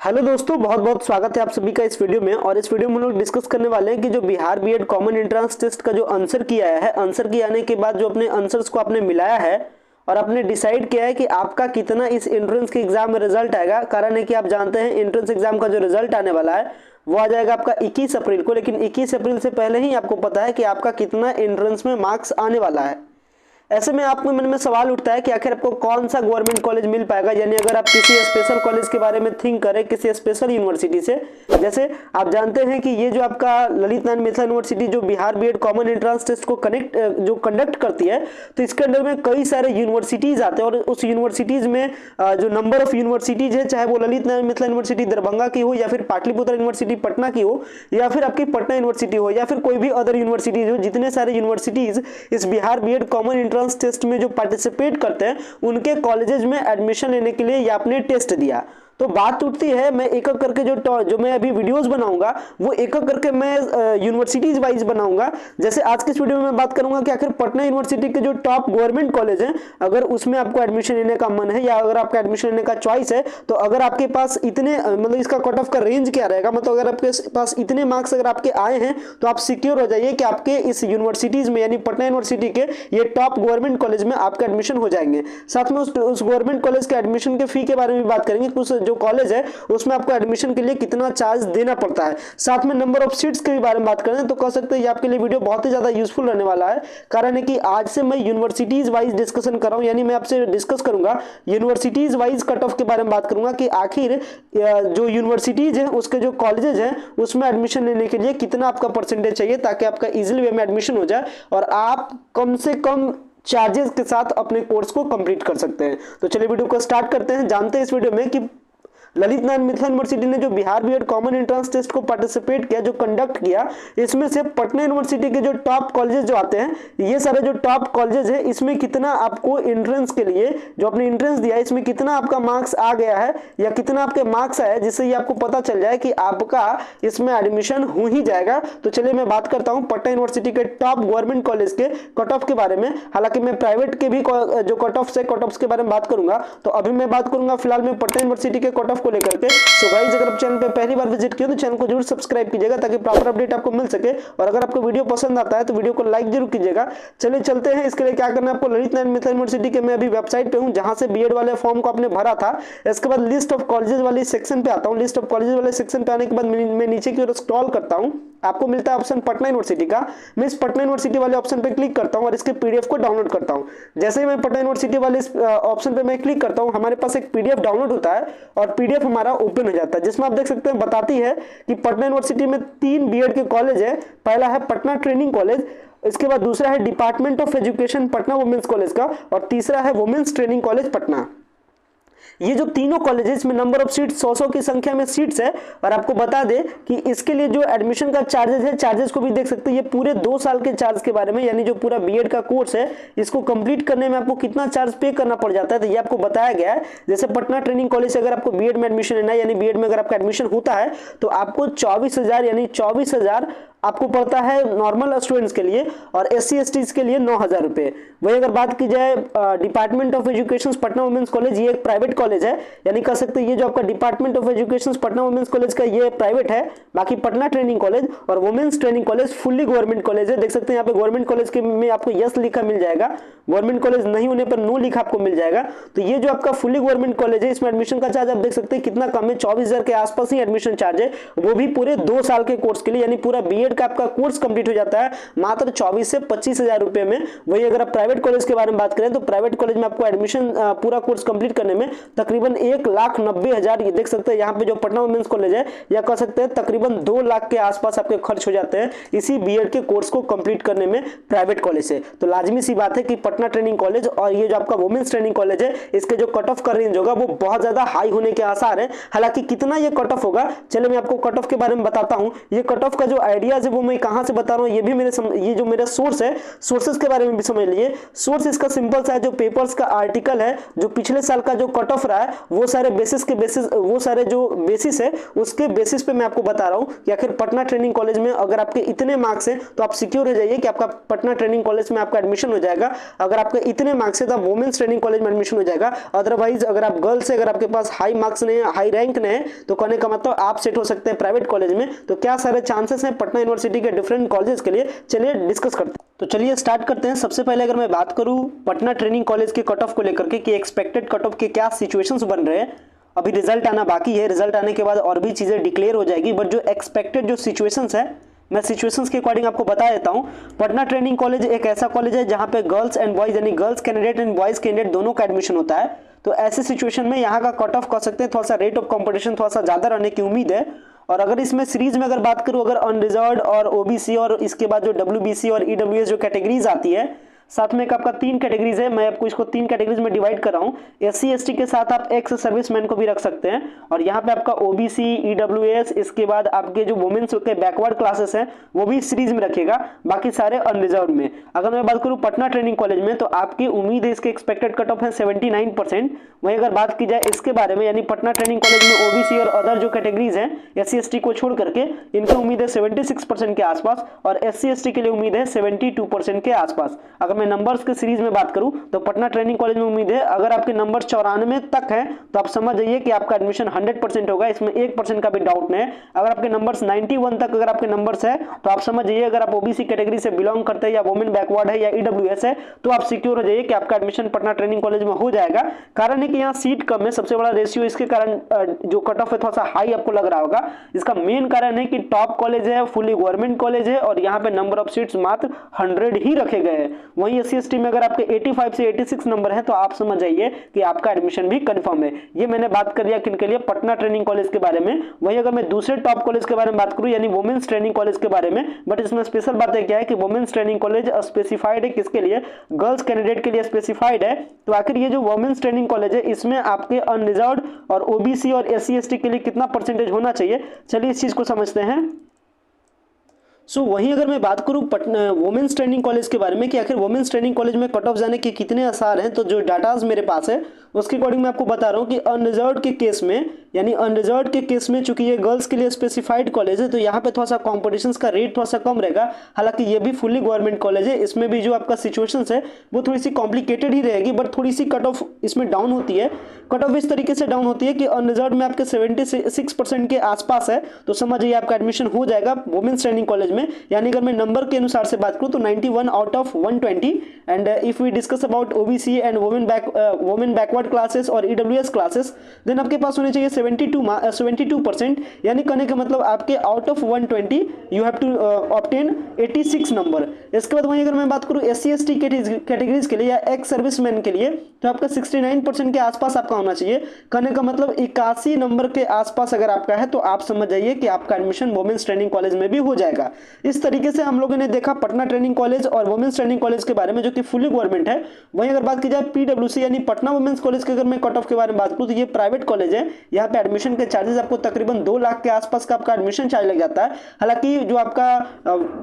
Hello दोस्तों, बहुत बहुत स्वागत है आप सभी का इस वीडियो में। और इस वीडियो में हम लोग डिस्कस करने वाले हैं कि जो Bihar BEd common entrance test का जो आंसर की आया है, आंसर की आने के बाद जो अपने आंसर्स को आपने मिलाया है और आपने डिसाइड किया है कि आपका कितना इस एंट्रेंस के एग्जाम में रिजल्ट आएगा। कारण है कि आप जानते हैं एंट्रेंस एग्जाम का जो रिजल्ट आने वाला है वो आ जाएगा आपका 21 अप्रैल को, लेकिन 21 अप्रैल से पहले ही आपको पता है कि आपका कितना एंट्रेंस में मार्क्स आने वाला है। ऐसे में आपके मन में सवाल उठता है कि आखिर आपको कौन सा गवर्नमेंट कॉलेज मिल पाएगा। यानी अगर आप किसी स्पेशल कॉलेज के बारे में थिंक करें, किसी स्पेशल यूनिवर्सिटी से, जैसे आप जानते हैं कि ये जो आपका ललित नारायण मिथिला यूनिवर्सिटी जो Bihar BEd common entrance test को कंडक्ट करती है, तो इसके अंदर में कई सारे यूनिवर्सिटीज आते हैं और उस यूनिवर्सिटीज में जो नंबर ऑफ यूनिवर्सिटीज है, चाहे वो ललित नारायण मिथिला यूनिवर्सिटी दरभंगा की हो, या फिर पाटलिपुत्र यूनिवर्सिटी पटना की हो, या फिर आपकी पटना यूनिवर्सिटी हो, या फिर कोई भी अदर यूनिवर्सिटीज हो, जितने सारे यूनिवर्सिटीज इस Bihar BEd common entrance test में जो पार्टिसिपेट करते हैं उनके कॉलेजेस में एडमिशन लेने के लिए ये आपने टेस्ट दिया। तो बात उठती है, मैं एक एक करके जो मैं अभी वीडियोस बनाऊंगा वो एक एक करके मैं यूनिवर्सिटीज वाइज बनाऊंगा। जैसे आज के इस वीडियो में मैं बात करूंगा कि आखिर पटना यूनिवर्सिटी के जो टॉप गवर्नमेंट कॉलेज हैं, अगर उसमें आपको एडमिशन लेने का मन है या अगर आपका एडमिशन लेने का चॉइस है, तो अगर आपके पास इतने मतलब इसका कट ऑफ का रेंज क्या रहेगा, मतलब अगर आपके पास इतने मार्क्स अगर आपके आए हैं तो आप सिक्योर हो जाइए कि आपके इस यूनिवर्सिटीज में यानी पटना यूनिवर्सिटी के ये टॉप गवर्नमेंट कॉलेज में आपका एडमिशन हो जाएंगे। साथ में उस गवर्नमेंट कॉलेज के एडमिशन के फी के बारे में बात करेंगे, कुछ जो कॉलेज है उसमें आपको एडमिशन के लिए कितना चार्ज देना पड़ता है। साथ में नंबर ऑफ सीट्स के बारे में बात करें तो कह सकते हैं ये आपके लिए वीडियो बहुत ही ज्यादा यूजफुल रहने वाला है। कारण है कि आज से मैं यूनिवर्सिटीज वाइज डिस्कशन कर रहा हूं, यानी मैं आपसे डिस्कस करूंगा यूनिवर्सिटीज वाइज कट ऑफ के बारे में बात करूंगा कि आखिर जो यूनिवर्सिटीज है उसके जो कॉलेजेस हैं उसमें एडमिशन लेने के लिए कितना आपका परसेंटेज चाहिए ताकि आपका इजीली वे में एडमिशन हो जाए और आप कम से कम चार्जेस के साथ अपने कोर्स को कंप्लीट कर सकते हैं। तो चलिए वीडियो को स्टार्ट करते हैं। जानते हैं इस वीडियो में कि ललित नारायण मिथिला यूनिवर्सिटी ने जो Bihar BEd common entrance test को पार्टिसिपेट किया, जो कंडक्ट किया, इसमें से पटना यूनिवर्सिटी के जो टॉप कॉलेजेस जो आते हैं, ये सारे जो टॉप कॉलेजेस है इसमें कितना आपको एंट्रेंस के लिए जो आपने एंट्रेंस दिया है इसमें कितना आपका मार्क्स आ गया है या कितना आपके मार्क्स आए, जिससे ये आपको पता चल जाए कि आपका इसमें एडमिशन हो ही जाएगा। तो चलिए मैं बात करता हूँ पटना यूनिवर्सिटी के टॉप गवर्नमेंट कॉलेज के कट ऑफ के बारे में। हालांकि मैं प्राइवेट के भी जो कट ऑफ के बारे में बात करूंगा, तो अभी मैं बात करूंगा फिलहाल मैं पटना यूनिवर्सिटी के कट ऑफ को लेकर के। सो गाइस, अगर आप चैनल पे पहली बार विजिट किए तो चैनल को जरूर सब्सक्राइब कीजिएगा ताकि प्रॉपर अपडेट आपको मिल सके, और अगर आपको वीडियो पसंद आता है तो वीडियो को लाइक जरूर कीजिएगा। चलिए चलते हैं। इसके लिए क्या करना है आपको, ललित नारायण मिथिला यूनिवर्सिटी के मैं अभी वेबसाइट पे हूं जहां से बीएड वाले फॉर्म को आपने भरा था। इसके बाद लिस्ट ऑफ कॉलेजेस वाली सेक्शन पे आता हूं। लिस्ट ऑफ कॉलेजेस वाले सेक्शन पे आने के बाद मैं नीचे की ओर स्क्रॉल करता हूं, आपको मिलता है ऑप्शन पटना यूनिवर्सिटी का। मैं इस पटना यूनिवर्सिटी वाले ऑप्शन पे क्लिक करता हूं और इसके पीडीएफ को डाउनलोड करता हूं। जैसे ही मैं पटना यूनिवर्सिटी वाले ऑप्शन पे मैं क्लिक करता हूं, हमारे पास एक पीडीएफ डाउनलोड होता है और पीडीएफ हमारा ओपन हो जाता है, जिसमें आप देख सकते हैं बताती है कि पटना यूनिवर्सिटी में 3 बीएड के कॉलेज है। पहला है पटना ट्रेनिंग कॉलेज, इसके बाद दूसरा है department of education Patna women's college का, और तीसरा है वुमेन्स ट्रेनिंग कॉलेज पटना। ये जो तीनों कॉलेजेस में नंबर ऑफ सीट 100 की संख्या में सीट्स है। और आपको बता दे कि इसके लिए जो एडमिशन का चार्जेस है, चार्जेस को भी देख सकते हैं, ये पूरे 2 साल के चार्ज के बारे में, यानी जो पूरा बीएड का कोर्स है इसको कंप्लीट करने में आपको कितना चार्ज पे करना पड़ जाता है, तो ये आपको बताया गया है। जैसे पटना ट्रेनिंग कॉलेज से अगर आपको बीएड में एडमिशन लेना है, यानी बीएड में अगर आपका एडमिशन होता है तो आपको 24,000 यानी 24,000 आपको पड़ता है नॉर्मल स्टूडेंट्स के लिए, और एससी एसटीज के लिए 9,000 रुपए। वही अगर बात की जाए department of education Patna women's college, ये एक प्राइवेट कॉलेज है, यानी कह सकते हैं ये जो आपका department of education Patna women's college का ये प्राइवेट है। बाकी पटना ट्रेनिंग कॉलेज और women's training college fully government college है। देख सकते हैं यहाँ पे गवर्नमेंट कॉलेज के में आपको यस लिखा मिल जाएगा, गवर्नमेंट कॉलेज नहीं होने पर नो लिखा आपको मिल जाएगा। तो ये जो आपका फुल्ली गवर्नमेंट कॉलेज है इसमें एडमिशन का चार्ज आप देख सकते हैं कितना कम है, 24,000 के आसपास ही एडमिशन चार्ज है, वो भी पूरे 2 साल के कोर्स के लिए। यानी पूरा बीएड का आपका कोर्स कंप्लीट हो जाता है मात्र 24 से 25,000 रुपए में। वही अगर आप प्राइवेट कॉलेज के बारे में बात करें तो प्राइवेट कॉलेज में आपको एडमिशन पूरा कोर्स कंप्लीट करने में तकरीबन 1,90,000, ये देख सकते हैं यहाँ पे जो पटना वुमेन्स कॉलेज है या कह सकते हैं तकरीबन 2 लाख के आसपास आपके खर्च हो जाते हैं इसी बीएड के कोर्स को कंप्लीट करने में प्राइवेट कॉलेज से। तो लाजमी सी बात है कि पटना ट्रेनिंग कॉलेज और ये जो आपका वुमेन्स ट्रेनिंग कॉलेज है इसके जो कट ऑफ का रेंज होगा वो बहुत ज्यादा हाई होने के आसार है। हालांकि कितना ये कट ऑफ होगा, चलिए मैं आपको कट ऑफ के बारे में बताता हूं। ये कट ऑफ का जो आइडिया है वो मैं कहां से बता रहा हूं, ये भी ये जो मेरा सोर्स है, सोर्सेज के बारे में भी समझ लीजिए। सोर्स इसका सिंपल सा है, जो पेपर्स का आर्टिकल है, जो पिछले साल का जो कट ऑफ रहा है, वो सारे जो बेसिस है उसके बेसिस पे मैं आपको बता रहा हूं कि आखिर पटना ट्रेनिंग कॉलेज में अगर आपके इतने मार्क्स हैं तो आप सिक्योर हो जाइए कि आपका पटना ट्रेनिंग कॉलेज में आपका एडमिशन हो जाएगा। अगर आपके इतने मार्क्स है तो वुमेन्स ट्रेनिंग कॉलेज में एडमिशन हो जाएगा। अदरवाइज अगर आप गर्ल्स से, अगर आपके पास हाई मार्क्स नहीं है, हाई रैंक नहीं है, तो कहने का मतलब आप सेट हो सकते हैं प्राइवेट कॉलेज में। तो क्या सारे चांसेस हैं पटना यूनिवर्सिटी के डिफरेंट कॉलेजेस के लिए, चलिए डिस्कस करते हैं। तो चलिए स्टार्ट करते हैं। सबसे पहले अगर मैं बात करूं पटना ट्रेनिंग कॉलेज के कट ऑफ को लेकर के कि एक्सपेक्टेड कट ऑफ के क्या सिचुएशंस बन रहे हैं, अभी रिजल्ट आना बाकी है, रिजल्ट आने के बाद और भी चीजें डिक्लेयर हो जाएगी, बट जो एक्सपेक्टेड जो सिचुएशंस है मैं सिचुएशंस के अकॉर्डिंग आपको बता देता हूं। पटना ट्रेनिंग कॉलेज एक ऐसा कॉलेज है जहां पे गर्ल्स एंड बॉयज यानी girls candidate and boys candidate दोनों का एडमिशन होता है। तो ऐसे सिचुएशन में यहाँ का कट ऑफ कह सकते हैं थोड़ा सा रेट ऑफ कंपटीशन थोड़ा सा ज्यादा रहने की उम्मीद है। और अगर इसमें सीरीज में अगर बात करूं, अगर अनरिजर्व्ड और ओबीसी और इसके बाद जो डब्ल्यूबीसी और ईडब्ल्यूएस जो कैटेगरीज आती है, साथ में एक आपका 3 कैटेगरीज है, मैं आपको इसको 3 कैटेगरीज में डिवाइड कर रहा हूँ। एससी एसटी के साथ आप एक्स सर्विसमैन को भी रख सकते हैं, और यहाँ पे आपका ओबीसी, ईडब्ल्यूएस, इसके बाद आपके जो वुमेन्स के बैकवर्ड क्लासेस हैं वो भी सीरीज में रखेगा, बाकी सारे अनरिजर्व में। अगर मैं बात करूँ पटना ट्रेनिंग कॉलेज में, तो आपकी उम्मीद है इसके एक्सपेक्टेड कट ऑफ है 79%। वहीं अगर बात की जाए इसके बारे में, यानी पटना ट्रेनिंग कॉलेज में ओबीसी और अदर जो कैटेगरीज हैं एससी एसटी को छोड़ करके, इनकी उम्मीद है 76% के आसपास, और एससी एसटी के लिए उम्मीद है 72% के आसपास। अगर मैं नंबर्स के सीरीज में बात करूं तो पटना ट्रेनिंग कॉलेज में उम्मीद है अगर आपके नंबर 94 तक हैं तो आप समझ जाइए कि आपका एडमिशन 100% होगा, इसमें 1% का भी डाउट नहीं है। अगर आपके नंबर्स 91 तक अगर आपके नंबर्स है तो आप समझ जाइए अगर आप ओबीसी कैटेगरी से बिलोंग करते हैं या वुमेन बैकवर्ड है या ईडब्ल्यूएस है तो आप सिक्योर हो जाइए कि आपका एडमिशन पटना ट्रेनिंग कॉलेज में हो जाएगा। कारण है कि यहाँ सीट कम है, सबसे बड़ा रेशियो, इसके कारण जो कट ऑफ है थोड़ा सा हाई आपको लग रहा होगा। इसका मेन कारण है कि टॉप कॉलेज है, फुली गवर्नमेंट कॉलेज है, और यहाँ पे नंबर ऑफ सीट्स मात्र 100 ही रखे गए हैं। वहीं एससी एसटी में अगर आपके 85 से 86 नंबर है तो आप समझ जाइए कि आपका एडमिशन भी कंफर्म है। ये मैंने बात कर लिया किनके लिए, पटना ट्रेनिंग कॉलेज के बारे में। वहीं अगर मैं दूसरे टॉप कॉलेज के बारे में बात करूं यानी वुमेन्स ट्रेनिंग कॉलेज के बारे में, बट इसमें स्पेशल बात है क्या है कि वुमेन्स ट्रेनिंग कॉलेज स्पेसिफाइड है किसके लिए, गर्ल्स कैंडिडेट के लिए स्पेसिफाइड है। तो आखिर ये जो वुमेन्स ट्रेनिंग कॉलेज है इसमें आपके अनरिजर्व्ड और ओबीसी और एससी एसटी के लिए कितना परसेंटेज होना चाहिए, चलिए इस चीज को समझते हैं। वहीं अगर मैं बात करूं पटना वुमेन्स ट्रेनिंग कॉलेज के बारे में कि आखिर वुमेन्स ट्रेनिंग कॉलेज में कट ऑफ जाने के कितने आसार हैं, तो जो डाटाज मेरे पास है उसके अकॉर्डिंग मैं आपको बता रहा हूं कि अनरिजर्व्ड के केस में, यानी अनरिजर्व्ड के केस में चूंकि ये गर्ल्स के लिए स्पेसिफाइड कॉलेज है तो यहाँ पे थोड़ा सा कॉम्पिटिशन का रेट थोड़ा सा कम रहेगा। हालांकि ये भी फुली गवर्नमेंट कॉलेज है, इसमें भी जो आपका सिचुएशन है वो थोड़ी सी कॉम्प्लिकेटेड ही रहेगी, बट थोड़ी सी कट ऑफ इसमें डाउन होती है। कट ऑफ इस तरीके से डाउन होती है कि अनरिजर्व्ड में आपके 76% के आसपास है, तो समझिए आपका एडमिशन हो जाएगा वुमेन्स ट्रेनिंग कॉलेज में। यानी अगर मैं नंबर के अनुसार से बात करूं तो 91 out of 120। And if we discuss about OBC and women backward classes और ईडब्ल्यूएस क्लासेस, देन आपके पास होने चाहिए 72%, यानी कहने का मतलब आपके out of 120 you have to obtain 86 number. इसके बाद वहीं अगर मैं बात करूं एससी एसटी कैटेगरीज के लिए या एक्स सर्विसमैन के लिए तो आपका 69% के आसपास आपका होना चाहिए। कहने का मतलब 81 नंबर के आसपास अगर आपका है तो आप समझ जाइए कि आपका एडमिशन वुमेन्स ट्रेनिंग कॉलेज में भी हो जाएगा। इस तरीके से हम लोगों ने देखा पटना ट्रेनिंग कॉलेज और वुमेन्स ट्रेनिंग कॉलेज के बारे में जो कि फुली गवर्नमेंट है। वहीं अगर बात की जाए पीडब्ल्यूसी यानी पटना वुमेन्स कॉलेज के अगर मैं कट ऑफ के बारे में बात करूं तो ये प्राइवेट कॉलेज है। यहाँ पे एडमिशन के चार्जेस आपको तकरीबन 2 लाख के आसपास का आपका एडमिशन चार्ज लग जाता है। हालांकि जो आपका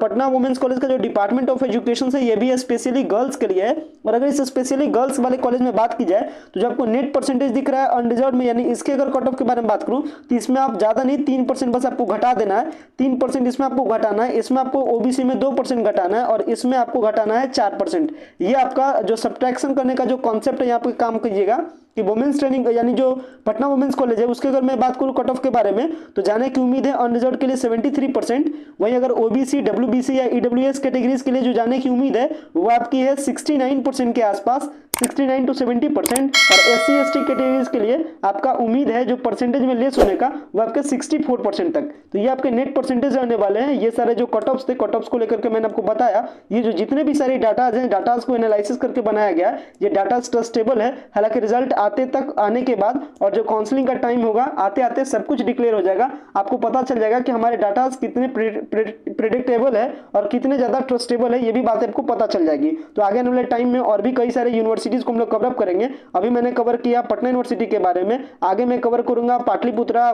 पटना वुमेन्स कॉलेज का जो डिपार्टमेंट ऑफ एजुकेशन है ये भी स्पेशली गर्ल्स के लिए है। और अगर इस स्पेशली गर्ल्स वाले कॉलेज में बात की जाए तो जो आपको नेट परसेंटेज दिख रहा है अनरिजर्व्ड में, यानी इसके अगर कट ऑफ के बारे में बात करूं तो इसमें आप ज्यादा नहीं 3% बस आपको घटा देना है। 3% इसमें आपको घटाना है, इसमें आपको ओबीसी में 2% घटाना है और इसमें आपको घटाना है 4%। ये आपका जो सब्ट्रैक्शन करने का जो कॉन्सेप्ट है यहाँ पे काम कीजिएगा कि वुमेन्स ट्रेनिंग यानी जो पटना वुमेन्स कॉलेज है उसके अगर मैं बात करूं कट ऑफ के बारे में तो जाने की उम्मीद है अनरिजर्व्ड के लिए 73%। वहीं अगर ओबीसी डब्ल्यूबीसी या ईडब्ल्यूएस कैटेगरीज के लिए जो जाने की उम्मीद है वो आपकी है 69% के आसपास, 69 to 70%। और एससी एसटी कैटेगरीज के लिए आपका उम्मीद है जो परसेंटेज में लेस होने का वो आपके 64% तक। तो ये आपके नेट परसेंटेज रहने वाले हैं। ये सारे जो कट ऑफ्स थे, कट ऑफ्स को लेकर के मैंने आपको बताया, ये जो जितने भी सारे डाटाज हैं, डाटाज को एनालिसिस करके बनाया गया, ये डाटा ट्रस्टेबल है। हालांकि रिजल्ट आने के बाद और जो काउंसलिंग का टाइम होगा आते आते सब कुछ डिक्लेयर हो जाएगा, आपको पता चल जाएगा कि हमारे डाटाज कितने प्रेडिक्टेबल है और कितने ज्यादा ट्रस्टेबल है, ये भी बात आपको पता चल जाएगी। तो आगे आने वाले टाइम में और भी कई सारे यूनिवर्सिटी यूनिवर्सिटीज को हम लोग कवर अप करेंगे। अभी मैंने कवर किया पटना यूनिवर्सिटी के बारे में, आगे मैं कवर करूंगा पाटलिपुत्रा,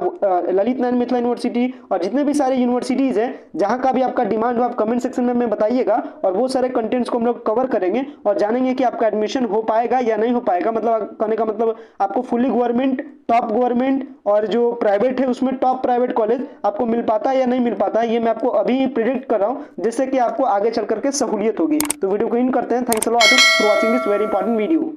ललित नारायण मिथिला यूनिवर्सिटी और जितने भी सारे यूनिवर्सिटीज हैं जहां का भी आपका डिमांड हो आप कमेंट सेक्शन में मैं बताइएगा और वो सारे कंटेंट्स को हम लोग कवर करेंगे और जानेंगे कि आपका एडमिशन हो पाएगा या नहीं हो पाएगा। मतलब कहने का मतलब आपको फुली गवर्नमेंट, टॉप गवर्नमेंट और जो प्राइवेट है उसमें टॉप प्राइवेट कॉलेज आपको मिल पाता है या नहीं मिल पाता है, ये मैं आपको अभी प्रिडिक्ट कर रहा हूं जिससे कि आपको आगे चल करके सहूलियत होगी। तो वीडियो को इन करते हैं। Thanks a lot for watching this very important video.